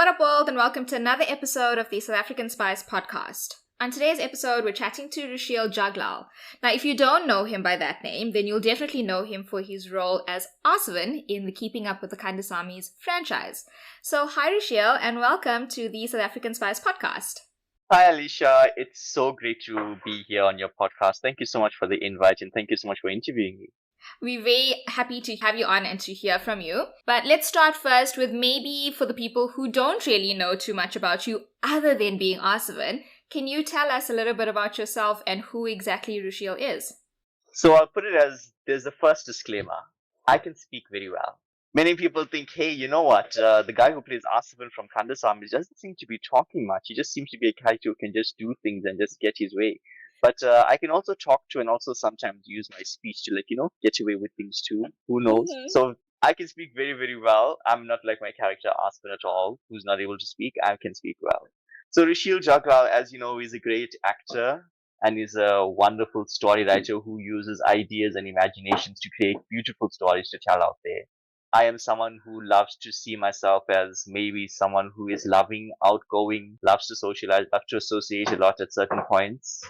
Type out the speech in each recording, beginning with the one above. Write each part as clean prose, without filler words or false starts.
What up, world, and welcome to another episode of the South African Spice podcast. On today's episode, we're chatting to Rushil Juglall. Now, if you don't know him by that name, then you'll definitely know him for his role as Arsevan in the Keeping Up with the Kandasamys franchise. So, hi Rushil, and welcome to the South African Spice podcast. Hi, Alicia. It's so great to be here on your podcast. Thank you so much for the invite and thank you so much for interviewing me. We're very happy to have you on and to hear from you. But let's start first with maybe for the people who don't really know too much about you other than being Arsevan, can you tell us a little bit about yourself and who exactly Rushil is? So I'll put it as there's the first disclaimer. I can speak very well. Many people think, hey, you know what? The guy who plays Arsevan from Kandasamy doesn't seem to be talking much. He just seems to be a character who can just do things and just get his way. But I can also talk to and also sometimes use my speech to, get away with things too. Who knows? Mm-hmm. So I can speak very, very well. I'm not like my character Arsevan at all, who's not able to speak. I can speak well. So Rushil Juglall, as you know, is a great actor and is a wonderful story writer who uses ideas and imaginations to create beautiful stories to tell out there. I am someone who loves to see myself as maybe someone who is loving, outgoing, loves to socialize, loves to associate a lot at certain points.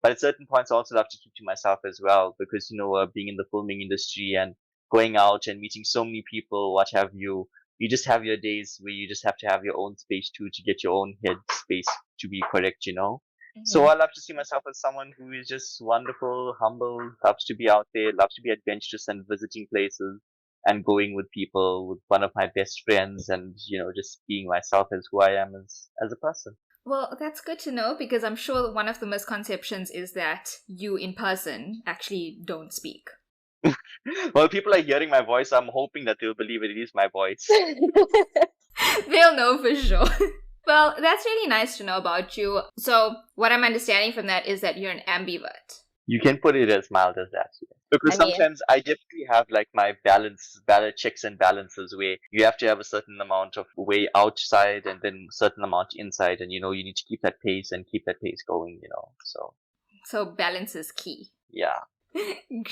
But at certain points, I also love to keep to myself as well because, being in the filming industry and going out and meeting so many people, what have you, you just have your days where you just have to have your own space too to get your own head space to be correct, Mm-hmm. So I love to see myself as someone who is just wonderful, humble, loves to be out there, loves to be adventurous and visiting places and going with people, with one of my best friends and, just being myself as who I am as a person. Well, that's good to know because I'm sure one of the misconceptions is that you in person actually don't speak. Well, people are hearing my voice. I'm hoping that they'll believe it is my voice. They'll know for sure. Well, that's really nice to know about you. So, what I'm understanding from that is that you're an ambivert. You can put it as mild as that. Yeah. Because sometimes I definitely have my balance checks and balances where you have to have a certain amount of way outside and then a certain amount inside. And, you need to keep that pace and keep that pace going, So balance is key. Yeah.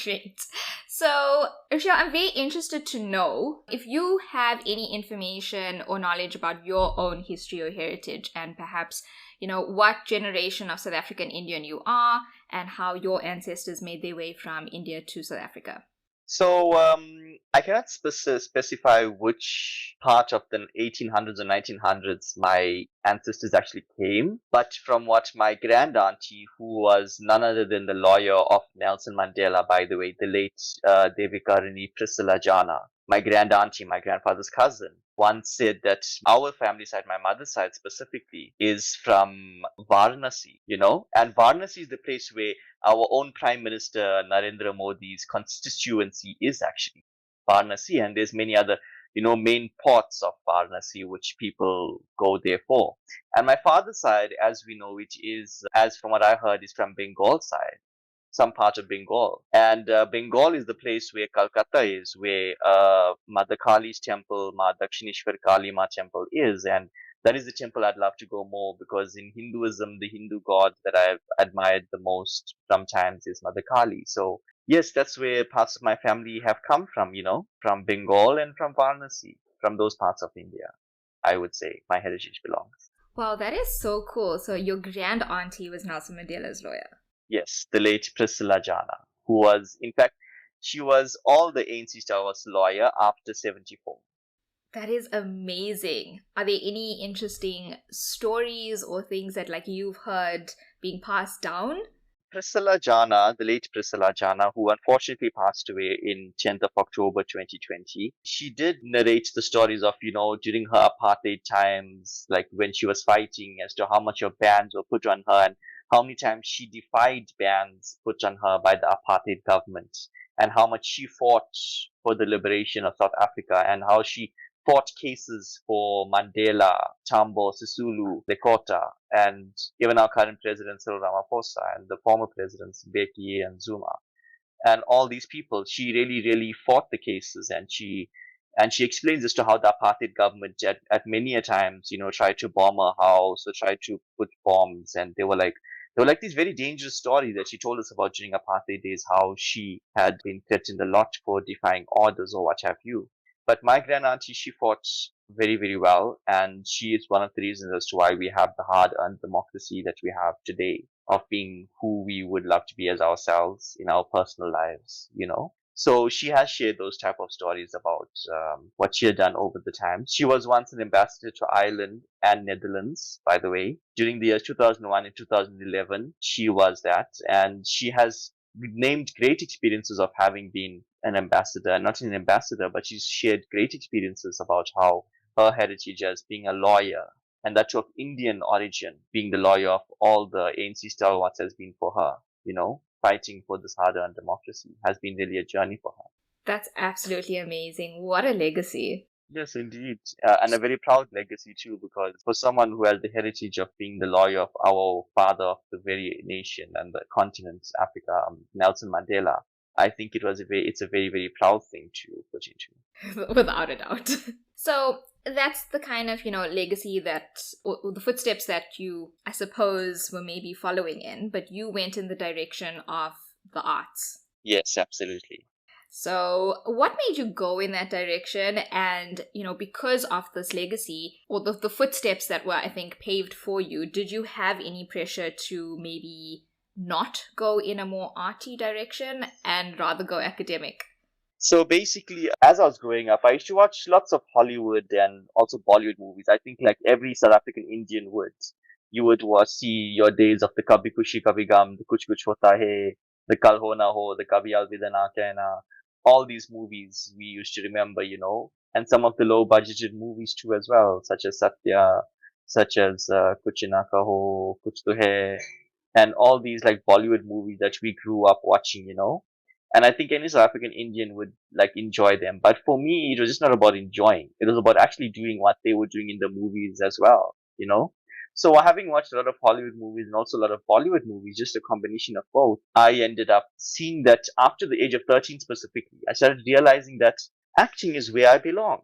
Great. So, Rushil, I'm very interested to know if you have any information or knowledge about your own history or heritage and perhaps, what generation of South African Indian you are and how your ancestors made their way from India to South Africa. So I cannot specify which part of the 1800s or 1900s my ancestors actually came, but from what my grand auntie, who was none other than the lawyer of Nelson Mandela, by the way, the late Devikarini Priscilla Jana, my grand auntie, my grandfather's cousin, once said that our family side, my mother's side specifically, is from Varanasi, and Varanasi is the place where our own Prime Minister Narendra Modi's constituency is actually Varanasi, and there's many other, main ports of Varanasi which people go there for. And my father's side, as we know, it is, as from what I heard, is from Bengal side, some part of Bengal. And Bengal is the place where Calcutta is, where Mother Kali's temple, Ma Dakshineshwar Kali Ma temple is, and that is the temple I'd love to go more because in Hinduism, the Hindu god that I've admired the most sometimes is Mother Kali. So yes, that's where parts of my family have come from, from Bengal and from Varanasi, from those parts of India, I would say my heritage belongs. Wow, that is so cool. So your grand auntie was Nelson Mandela's lawyer. Yes, the late Priscilla Jana, who was, in fact, she was all the ANC Star Wars lawyer after 74. That is amazing. Are there any interesting stories or things that you've heard being passed down? Priscilla Jana, the late Priscilla Jana, who unfortunately passed away in 10th of October 2020, she did narrate the stories of, during her apartheid times, like when she was fighting as to how much of bans were put on her and how many times she defied bans put on her by the apartheid government and how much she fought for the liberation of South Africa and how she fought cases for Mandela, Tambo, Sisulu, Lekota, and even our current president, Cyril Ramaphosa, and the former presidents, Mbeki and Zuma. And all these people, she really, really fought the cases and she explains as to how the apartheid government at many a times, tried to bomb her house or tried to put bombs. And they were like these very dangerous stories that she told us about during apartheid days, how she had been threatened a lot for defying orders or what have you. But my grand auntie, she fought very, very well. And she is one of the reasons as to why we have the hard-earned democracy that we have today of being who we would love to be as ourselves in our personal lives, So she has shared those type of stories about what she had done over the time. She was once an ambassador to Ireland and Netherlands, by the way. During the years 2001 and 2011, she was that. And she has named great experiences of having been an ambassador, not an ambassador, but she's shared great experiences about how her heritage as being a lawyer, and that of Indian origin, being the lawyer of all the ANC stalwarts has been for her, fighting for this hard-earned democracy has been really a journey for her. That's absolutely amazing. What a legacy. Yes, indeed. And a very proud legacy too, because for someone who has the heritage of being the lawyer of our father of the very nation and the continent, Africa, Nelson Mandela, I think it's a very, very proud thing to put into. Without a doubt. So that's the kind of, legacy or the footsteps that you, I suppose, were maybe following in, but you went in the direction of the arts. Yes, absolutely. So what made you go in that direction? And, because of this legacy or the footsteps that were, I think, paved for you, did you have any pressure to maybe not go in a more arty direction and rather go academic? So basically, as I was growing up, I used to watch lots of Hollywood and also Bollywood movies. I think like every South African Indian would. You would see your days of the Kabhi Khushi Kabhi Gum, the Kuch Kuch Hota Hai, the Kal Ho Na Ho, the Kabhi Alvida Na Kehna. All these movies we used to remember, and some of the low budgeted movies too as well, such as Satya, such as Kuch Na Kaho, Kuch To Hai, and all these like Bollywood movies that we grew up watching, And I think any South African Indian would like enjoy them. But for me, it was just not about enjoying. It was about actually doing what they were doing in the movies as well, So having watched a lot of Hollywood movies and also a lot of Bollywood movies, just a combination of both, I ended up seeing that after the age of 13 specifically, I started realizing that acting is where I belong,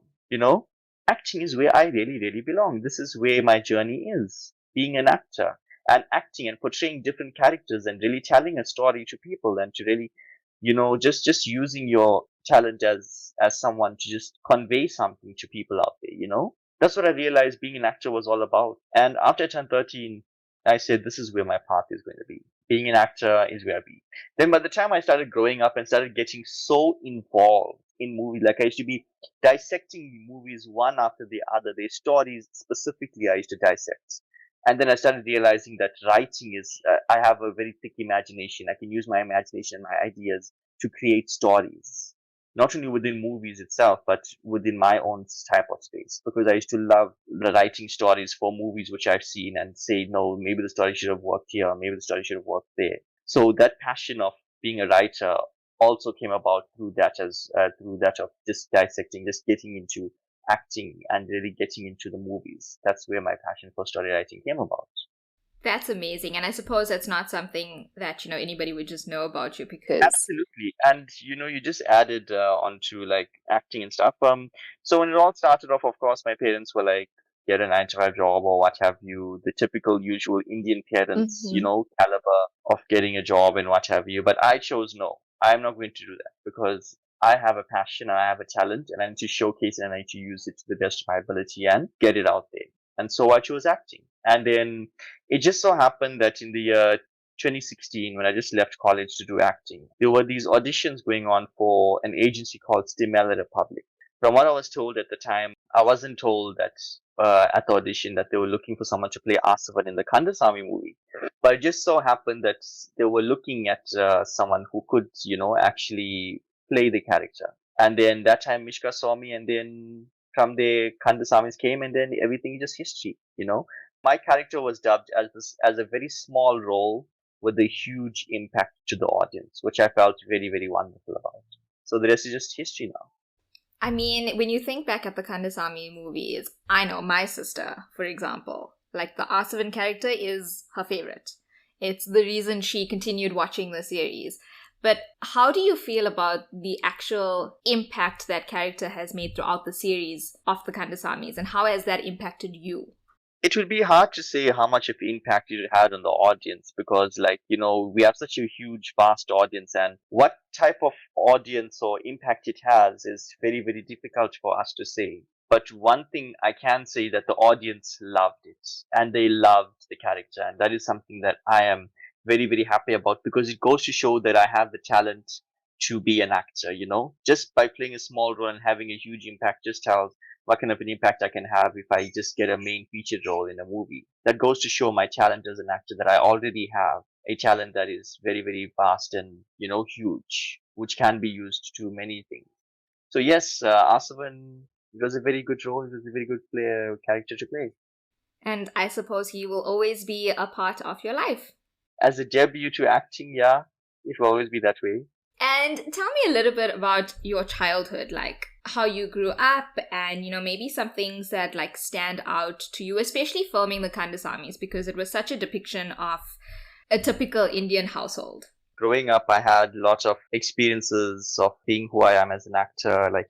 Acting is where I really, really belong. This is where my journey is, being an actor and acting and portraying different characters and really telling a story to people and to really just using your talent as someone to just convey something to people out there, That's what I realized being an actor was all about. And after I turned 13, I said, this is where my path is going to be. Being an actor is where I be. Then by the time I started growing up and started getting so involved in movies, like I used to be dissecting movies one after the other. Their stories specifically I used to dissect. And then I started realizing that writing is, I have a very thick imagination. I can use my imagination and my ideas to create stories, not only within movies itself, but within my own type of space. Because I used to love writing stories for movies which I've seen and say, no, maybe the story should have worked here, or maybe the story should have worked there. So that passion of being a writer also came about through that of just dissecting, just getting into acting and really getting into the movies. That's where my passion for story writing came about. That's amazing. And I suppose that's not something that, anybody would just know about you because... Absolutely. And, you just added onto like acting and stuff. So when it all started off, of course, my parents were like, get a 9-to-5 job or what have you, the typical usual Indian parents, caliber of getting a job and what have you. But I chose no. I'm not going to do that because I have a passion and I have a talent and I need to showcase it and I need to use it to the best of my ability and get it out there. And so I chose acting. And then it just so happened that in the year 2016, when I just left college to do acting, there were these auditions going on for an agency called Stimela Republic. From what I was told at the time, I wasn't told that at the audition that they were looking for someone to play Arsevan in the Kandasamy movie. But it just so happened that they were looking at someone who could, actually play the character. And then that time Mishka saw me, and then from there Kandasamys came, and then everything is just history, My character was dubbed as a very small role with a huge impact to the audience, which I felt very, very wonderful about. So the rest is just history now. I mean, when you think back at the Kandasamy movies, I know my sister, for example, like the Arsevan character is her favorite. It's the reason she continued watching the series. But how do you feel about the actual impact that character has made throughout the series of the Kandasamys, and how has that impacted you? It would be hard to say how much of impact it had on the audience because, like, we have such a huge, vast audience, and what type of audience or impact it has is very, very difficult for us to say. But one thing I can say that the audience loved it and they loved the character, and that is something that I am very, very happy about because it goes to show that I have the talent to be an actor, just by playing a small role and having a huge impact just tells what kind of an impact I can have if I just get a main featured role in a movie. That goes to show my talent as an actor that I already have a talent that is very, very vast and, huge, which can be used to many things. So yes, Arsevan was a very good role. It was a very good character to play. And I suppose he will always be a part of your life. As a debut to acting, yeah, it will always be that way. And tell me a little bit about your childhood, like how you grew up and, maybe some things that like stand out to you, especially filming the Kandasamys because it was such a depiction of a typical Indian household. Growing up, I had lots of experiences of being who I am as an actor, like,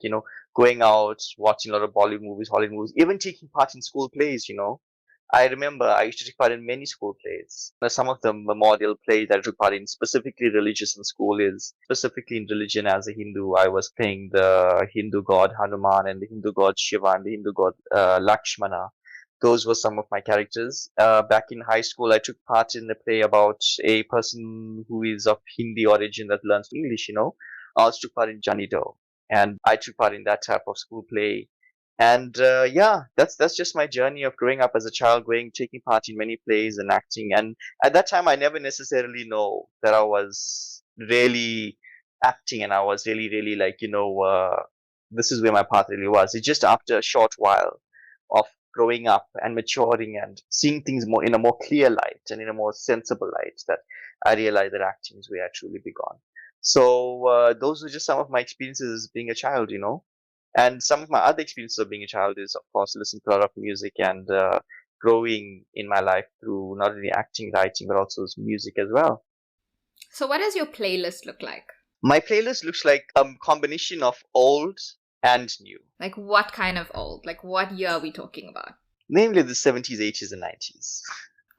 going out, watching a lot of Bollywood movies, Hollywood movies, even taking part in school plays. I remember I used to take part in many school plays. Some of the memorial plays that I took part in, specifically religious in school, is specifically in religion as a Hindu. I was playing the Hindu god Hanuman and the Hindu god Shiva and the Hindu god Lakshmana. Those were some of my characters. Back in high school, I took part in a play about a person who is of Hindi origin that learns English. I also took part in Johnny Doe, and I took part in that type of school play. And yeah, that's just my journey of growing up as a child, taking part in many plays and acting. And at that time, I never necessarily know that I was really acting, and I was really, really like, this is where my path really was. It's just after a short while of growing up and maturing and seeing things more in a more clear light and in a more sensible light that I realized that acting is where I truly began. So those were just some of my experiences being a child. And some of my other experiences of being a child is, of course, listening to a lot of music and growing in my life through not only acting, writing, but also music as well. So, what does your playlist look like? My playlist looks like a combination of old and new. Like, what kind of old? Like, what year are we talking about? Namely the 70s, 80s, and 90s.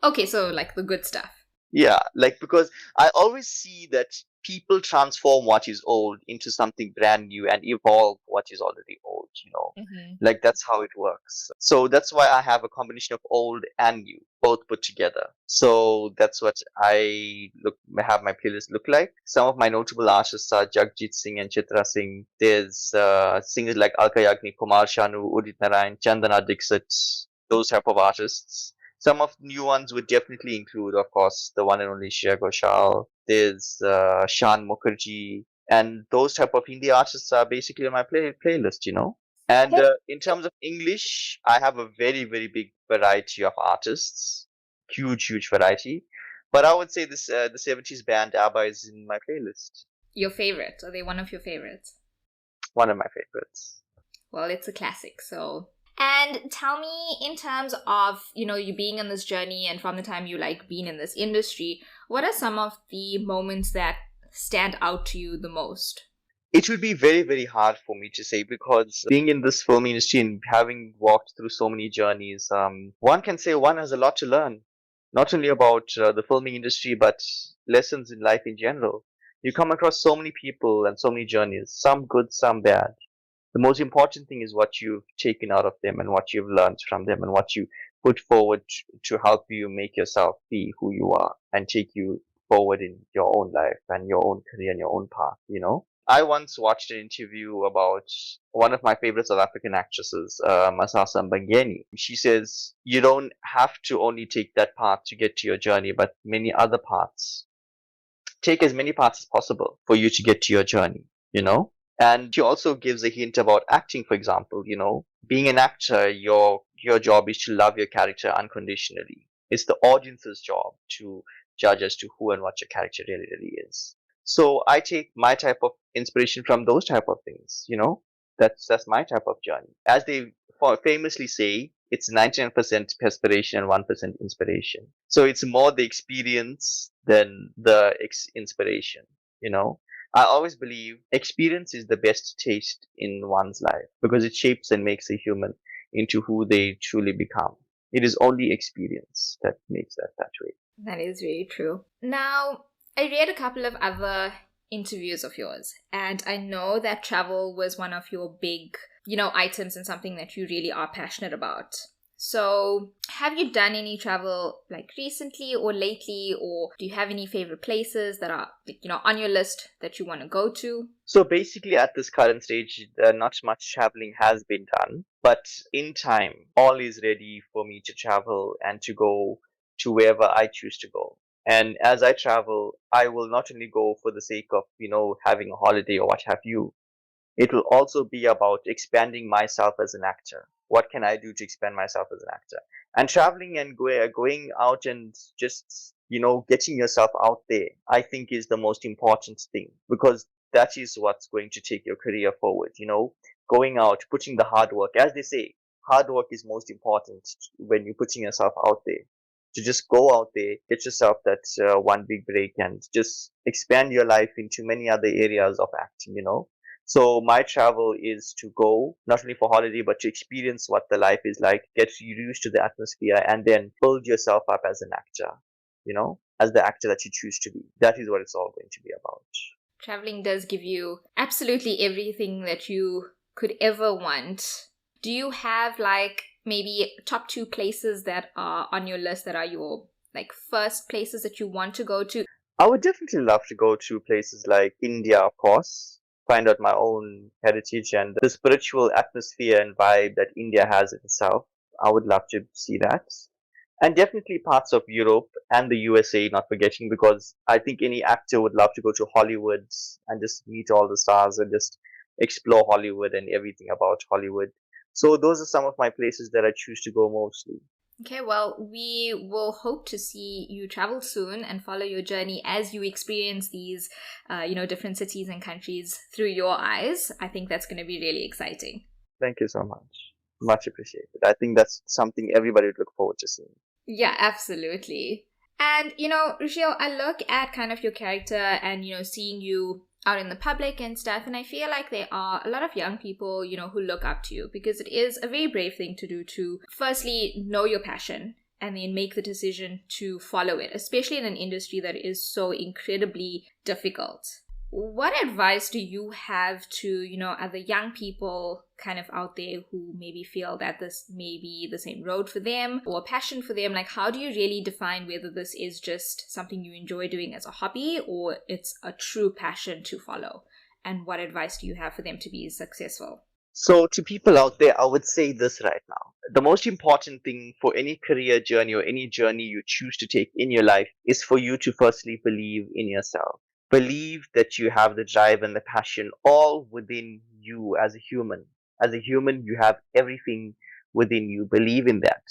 Okay, so like the good stuff. Yeah, like because I always see that people transform what is old into something brand new and evolve what is already old. Mm-hmm. Like that's how it works. So that's why I have a combination of old and new, both put together. So that's what have my playlist look like. Some of my notable artists are Jagjit Singh and Chitra Singh. There's singers like Alka Yagnik, Kumar Shanu, Udit Narayan, Chandana Dixit, those type of artists. Some of the new ones would definitely include, of course, the one and only Shreya Ghoshal. There's Shan Mukherjee, and those type of Hindi artists are basically on my playlist. And in terms of English, I have a very, very big variety of artists, huge, huge variety. But I would say the 70s band ABBA is in my playlist. Your favorite? Are they one of your favorites? One of my favorites. Well, it's a classic, so. And tell me, in terms of, you being in this journey and from the time you been in this industry, what are some of the moments that stand out to you the most? It would be very, very hard for me to say because being in this film industry and having walked through so many journeys, one can say one has a lot to learn, not only about the filming industry, but lessons in life in general. You come across so many people and so many journeys, some good, some bad. The most important thing is what you've taken out of them and what you've learned from them and what you put forward to help you make yourself be who you are and take you forward in your own life and your own career and your own path. I once watched an interview about one of my favorite South African actresses, Masasa Mbangeni. She says, you don't have to only take that path to get to your journey, but many other paths. Take as many paths as possible for you to get to your journey. And she also gives a hint about acting, for example. Being an actor, your job is to love your character unconditionally. It's the audience's job to judge as to who and what your character really, really is. So I take my type of inspiration from those type of things. That's my type of journey. As they famously say, it's 99% perspiration and 1% inspiration. So it's more the experience than the inspiration. I always believe experience is the best taste in one's life because it shapes and makes a human into who they truly become. It is only experience that makes that way. That is very true. Now, I read a couple of other interviews of yours, and I know that travel was one of your big, items and something that you really are passionate about. So, have you done any travel like recently or lately, or do you have any favorite places that are, on your list that you want to go to? So basically, at this current stage, not much traveling has been done, but in time, all is ready for me to travel and to go to wherever I choose to go. And as I travel, I will not only go for the sake of, having a holiday or what have you. It will also be about expanding myself as an actor. What can I do to expand myself as an actor? And traveling and going out and just, getting yourself out there, I think is the most important thing, because that is what's going to take your career forward. Going out, putting the hard work. As they say, hard work is most important when you're putting yourself out there. To just go out there, get yourself that one big break, and just expand your life into many other areas of acting. So my travel is to go not only for holiday, but to experience what the life is like, get used to the atmosphere, and then build yourself up as an actor, as the actor that you choose to be. That is what it's all going to be about. Traveling does give you absolutely everything that you could ever want. Do you have like maybe top 2 places that are on your list that are your like first places that you want to go to? I would definitely love to go to places like India, of course, find out my own heritage and the spiritual atmosphere and vibe that India has itself. I would love to see that. And definitely parts of Europe and the USA, not forgetting, because I think any actor would love to go to Hollywood and just meet all the stars and just explore Hollywood and everything about Hollywood. So those are some of my places that I choose to go mostly. Okay, well, we will hope to see you travel soon and follow your journey as you experience these, different cities and countries through your eyes. I think that's going to be really exciting. Thank you so much. Much appreciated. I think that's something everybody would look forward to seeing. Yeah, absolutely. And, Rushil, I look at kind of your character and, seeing you out in the public and stuff, and I feel like there are a lot of young people, who look up to you, because it is a very brave thing to do to firstly know your passion and then make the decision to follow it, especially in an industry that is so incredibly difficult. What advice do you have to, other young people kind of out there who maybe feel that this may be the same road for them or passion for them? Like, how do you really define whether this is just something you enjoy doing as a hobby or it's a true passion to follow? And what advice do you have for them to be successful? So to people out there, I would say this right now. The most important thing for any career journey or any journey you choose to take in your life is for you to firstly believe in yourself. Believe that you have the drive and the passion all within you as a human. As a human, you have everything within you. Believe in that.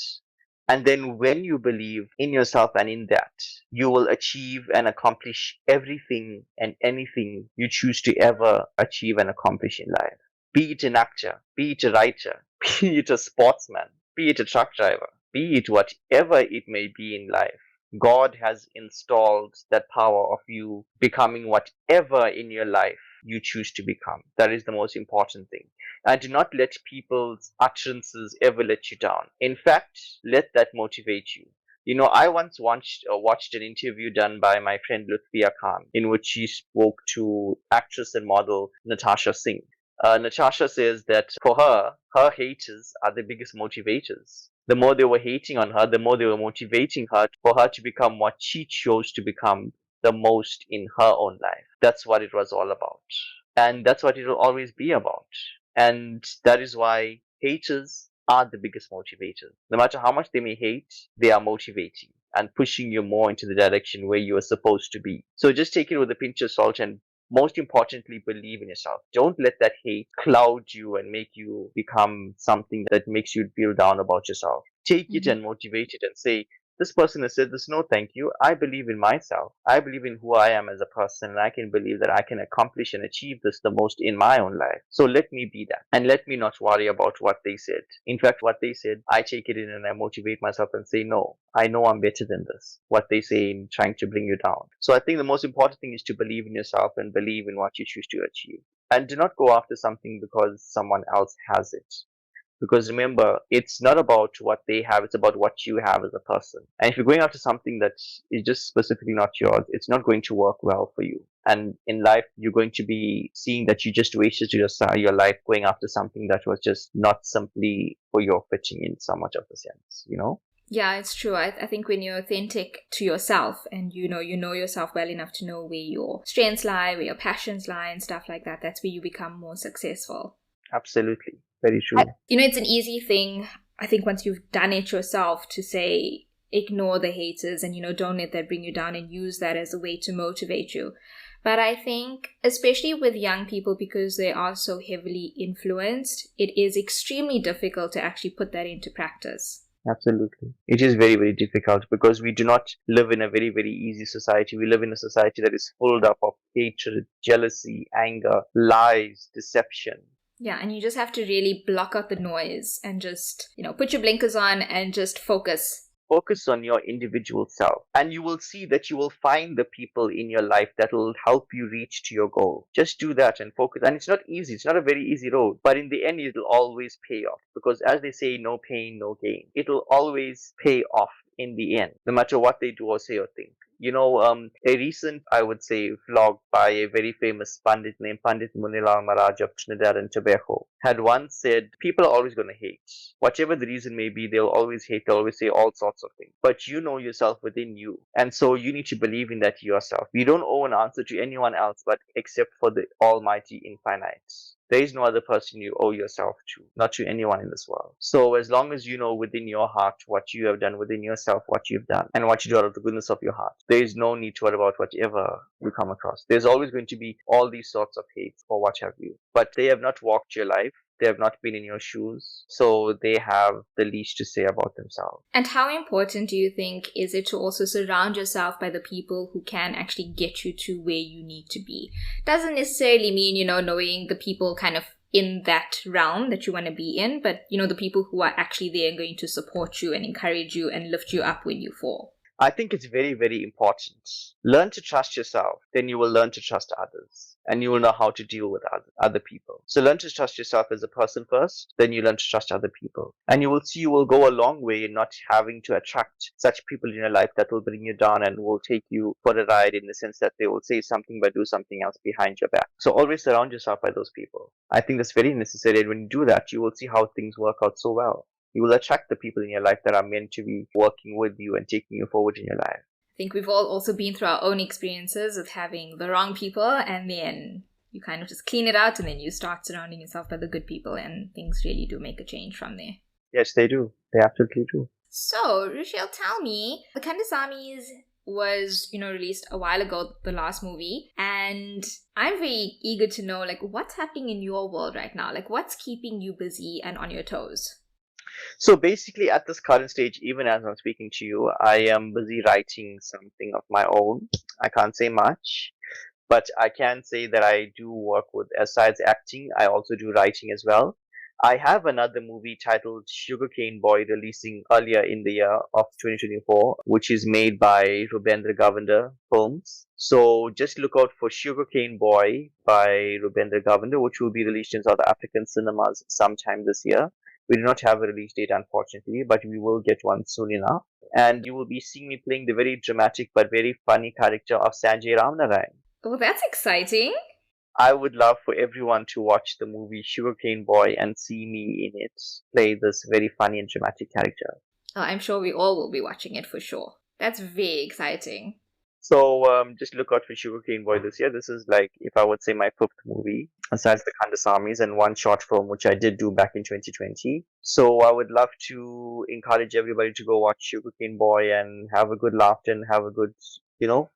And then when you believe in yourself and in that, you will achieve and accomplish everything and anything you choose to ever achieve and accomplish in life. Be it an actor, be it a writer, be it a sportsman, be it a truck driver, be it whatever it may be in life. God has installed that power of you becoming whatever in your life you choose to become. That is the most important thing. And do not let people's utterances ever let you down. In fact, let that motivate you. I once watched an interview done by my friend Lutfia Khan, in which she spoke to actress and model Natasha Singh. Natasha says that for her haters are the biggest motivators. The more they were hating on her, the more they were motivating her for her to become what she chose to become the most in her own life. That's what it was all about. And that's what it will always be about. And that is why haters are the biggest motivators. No matter how much they may hate, they are motivating and pushing you more into the direction where you are supposed to be. So just take it with a pinch of salt and most importantly, believe in yourself. Don't let that hate cloud you and make you become something that makes you feel down about yourself. Take it and motivate it and say, this person has said this, no thank you. I believe in myself. I believe in who I am as a person, and I can believe that I can accomplish and achieve this the most in my own life. So let me be that. And let me not worry about what they said. In fact, what they said, I take it in and I motivate myself and say, no, I know I'm better than this. What they say in trying to bring you down. So I think the most important thing is to believe in yourself and believe in what you choose to achieve. And do not go after something because someone else has it. Because remember, it's not about what they have, it's about what you have as a person. And if you're going after something that is just specifically not yours, it's not going to work well for you. And in life, you're going to be seeing that you just wasted your life going after something that was just not simply for your fitting in so much of the sense, you know? Yeah, it's true. I think when you're authentic to yourself and you know yourself well enough to know where your strengths lie, where your passions lie and stuff like that, that's where you become more successful. Absolutely. Very true. It's an easy thing, I think, once you've done it yourself to say, ignore the haters and, don't let that bring you down and use that as a way to motivate you. But I think, especially with young people, because they are so heavily influenced, it is extremely difficult to actually put that into practice. Absolutely. It is very, very difficult because we do not live in a very, very easy society. We live in a society that is full up of hatred, jealousy, anger, lies, deception. Yeah, and you just have to really block out the noise and just, put your blinkers on and just focus. Focus on your individual self, and you will see that you will find the people in your life that will help you reach to your goal. Just do that and focus. And it's not easy. It's not a very easy road, but in the end, it'll always pay off because, as they say, no pain, no gain. It'll always pay off in the end, no matter what they do or say or think. A recent, I would say, vlog by a very famous Pandit named Pandit Munilal Maharaj of Trinidad and Tobago had once said, people are always going to hate. Whatever the reason may be, they'll always hate, they'll always say all sorts of things. But you know yourself within you. And so you need to believe in that yourself. You don't owe an answer to anyone else but except for the Almighty Infinite. There is no other person you owe yourself to, not to anyone in this world. So as long as you know within your heart what you have done, within yourself what you've done, and what you do out of the goodness of your heart, there is no need to worry about whatever you come across. There's always going to be all these sorts of hates or what have you. But they have not walked your life. They have not been in your shoes, so they have the least to say about themselves. And how important do you think is it to also surround yourself by the people who can actually get you to where you need to be? Doesn't necessarily mean, knowing the people kind of in that realm that you want to be in, but, the people who are actually there and going to support you and encourage you and lift you up when you fall. I think it's very, very important. Learn to trust yourself, then you will learn to trust others. And you will know how to deal with other people. So learn to trust yourself as a person first, then you learn to trust other people. And you will see you will go a long way in not having to attract such people in your life that will bring you down and will take you for a ride in the sense that they will say something but do something else behind your back. So always surround yourself by those people. I think that's very necessary. And when you do that, you will see how things work out so well. You will attract the people in your life that are meant to be working with you and taking you forward in your life. I think we've all also been through our own experiences with having the wrong people, and then you kind of just clean it out and then you start surrounding yourself by the good people, and things really do make a change from there. Yes, they do. They absolutely do. So, Rushil, tell me, the Kandasamys was, released a while ago, the last movie, and I'm very eager to know, what's happening in your world right now? What's keeping you busy and on your toes? So basically, at this current stage, even as I'm speaking to you, I am busy writing something of my own. I can't say much, but I can say that I do work with, besides acting, I also do writing as well. I have another movie titled Sugarcane Boy releasing earlier in the year of 2024, which is made by Rubendra Govender Films. So just look out for Sugarcane Boy by Rubendra Govender, which will be released in South African cinemas sometime this year. We do not have a release date, unfortunately, but we will get one soon enough. And you will be seeing me playing the very dramatic but very funny character of Sanjay Ramnarayan. Oh, that's exciting. I would love for everyone to watch the movie Sugarcane Boy and see me in it play this very funny and dramatic character. Oh, I'm sure we all will be watching it for sure. That's very exciting. So just look out for Sugarcane Boy this year. This is if I would say my fifth movie, besides the Kandasamys and one short film, which I did do back in 2020. So I would love to encourage everybody to go watch Sugarcane Boy and have a good laugh and have a good,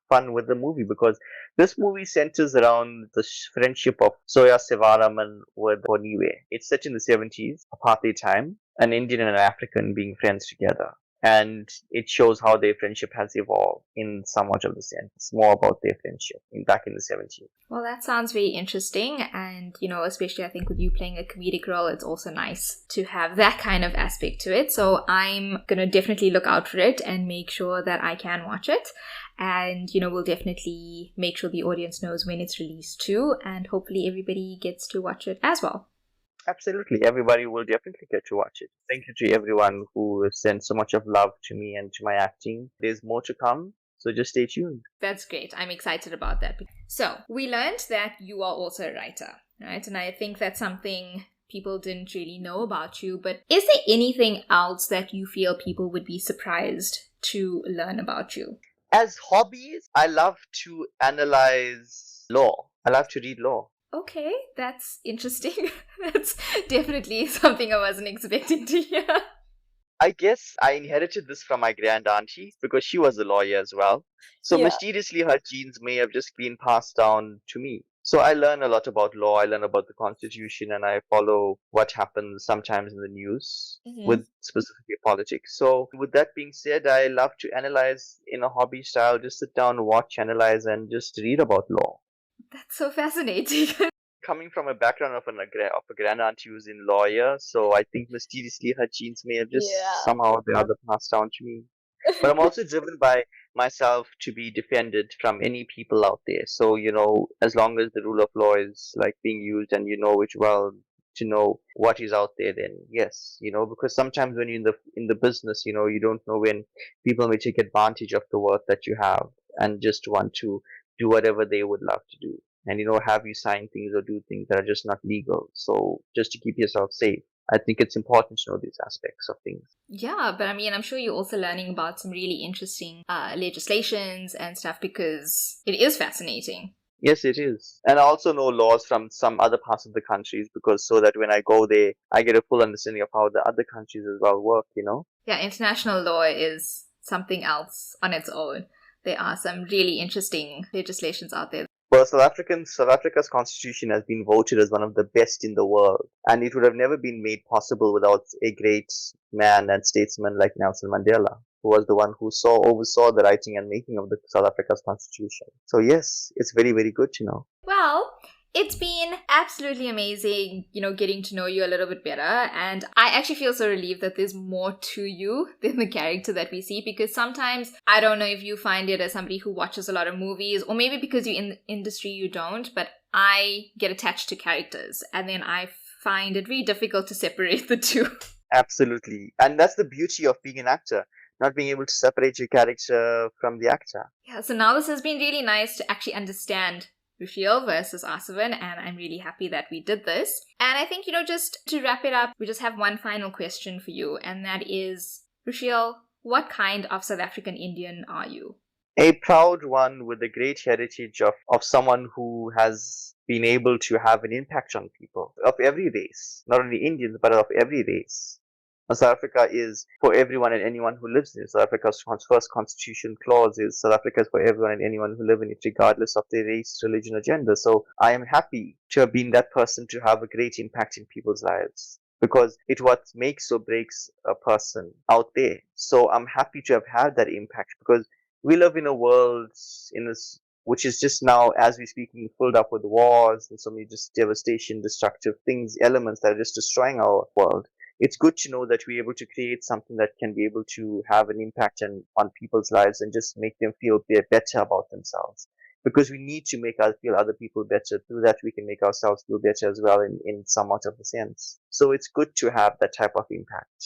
fun with the movie, because this movie centers around the friendship of Soya Sivaraman with Boniwe. It's set in the 70s, apartheid time, an Indian and an African being friends together. And it shows how their friendship has evolved in somewhat of the sense. It's more about their friendship back in the 70s. Well, that sounds very interesting. And, especially I think with you playing a comedic role, it's also nice to have that kind of aspect to it. So I'm going to definitely look out for it and make sure that I can watch it. And, we'll definitely make sure the audience knows when it's released too. And hopefully everybody gets to watch it as well. Absolutely. Everybody will definitely get to watch it. Thank you to everyone who has sent so much of love to me and to my acting. There's more to come, so just stay tuned. That's great. I'm excited about that. So, we learned that you are also a writer, right? And I think that's something people didn't really know about you. But is there anything else that you feel people would be surprised to learn about you? As hobbies, I love to analyze law. I love to read law. Okay, that's interesting. That's definitely something I wasn't expecting to hear. I guess I inherited this from my grand auntie because she was a lawyer as well. So Yeah. mysteriously, her genes may have just been passed down to me. So I learn a lot about law. I learn about the constitution, and I follow what happens sometimes in the news Mm-hmm. with specifically politics. So with that being said, I love to analyze in a hobby style. Just sit down, watch, analyze, and just read about law. That's so fascinating. Coming from a background of a grand aunt who's in lawyer, so I think mysteriously her genes may have just Yeah. somehow or the other passed down to me. But I'm also driven by myself to be defended from any people out there. So, as long as the rule of law is like being used and you know it well to know what is out there, then yes, because sometimes when you're in the business, you don't know when people may take advantage of the work that you have and just want to do whatever they would love to do. And have you sign things or do things that are just not legal. So just to keep yourself safe. I think it's important to know these aspects of things. Yeah, but I mean, I'm sure you're also learning about some really interesting legislations and stuff because it is fascinating. Yes, it is. And I also know laws from some other parts of the countries because so that when I go there, I get a full understanding of how the other countries as well work. Yeah, international law is something else on its own. There are some really interesting legislations out there. Well, South Africa's constitution has been voted as one of the best in the world, and it would have never been made possible without a great man and statesman like Nelson Mandela, who was the one who oversaw the writing and making of the South Africa's constitution. So yes, it's very, very good to know. Well, it's been absolutely amazing, getting to know you a little bit better. And I actually feel so relieved that there's more to you than the character that we see because sometimes I don't know if you find it as somebody who watches a lot of movies or maybe because you're in the industry you don't, but I get attached to characters and then I find it really difficult to separate the two. Absolutely. And that's the beauty of being an actor, not being able to separate your character from the actor. Yeah, so now this has been really nice to actually understand Rushil versus Arsevan, and I'm really happy that we did this. And I think, just to wrap it up, we just have one final question for you, and that is, Rushil, what kind of South African Indian are you? A proud one with a great heritage of someone who has been able to have an impact on people of every race, not only Indians, but of every race. South Africa is for everyone and anyone who lives in it. South Africa's first constitution clause is South Africa is for everyone and anyone who live in it, regardless of their race, religion, or gender. So I am happy to have been that person to have a great impact in people's lives because it's what makes or breaks a person out there. So I'm happy to have had that impact because we live in a world which is just now, as we speak, being filled up with wars and so many just devastation, destructive things, elements that are just destroying our world. It's good to know that we're able to create something that can be able to have an impact on people's lives and just make them feel better about themselves. Because we need to make us feel other people better. Through that, we can make ourselves feel better as well in somewhat of a sense. So it's good to have that type of impact.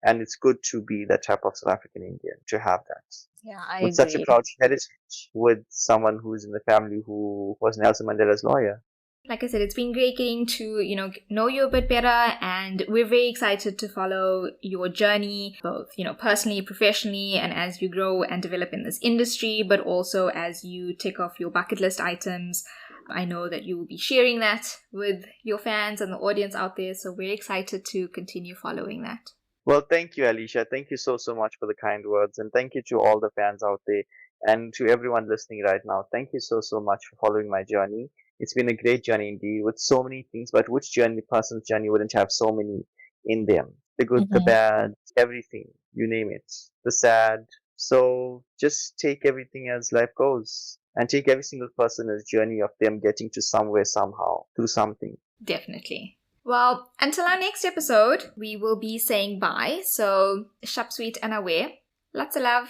And it's good to be that type of South African Indian, to have that. Yeah, I With such a agree. proud heritage, with someone who's in the family who was Nelson Mandela's lawyer. Like I said, it's been great getting to, know you a bit better, and we're very excited to follow your journey, both, personally, professionally, and as you grow and develop in this industry, but also as you tick off your bucket list items. I know that you will be sharing that with your fans and the audience out there, so we're excited to continue following that. Well, thank you, Alicia. Thank you so much for the kind words, and thank you to all the fans out there and to everyone listening right now. Thank you so much for following my journey. It's been a great journey indeed with so many things, but which person's journey wouldn't have so many in them? The good, the bad, everything, you name it, the sad. So just take everything as life goes and take every single person as journey of them getting to somewhere somehow through something. Definitely. Well, until our next episode, we will be saying bye. So, Shup, sweet and aware. Lots of love.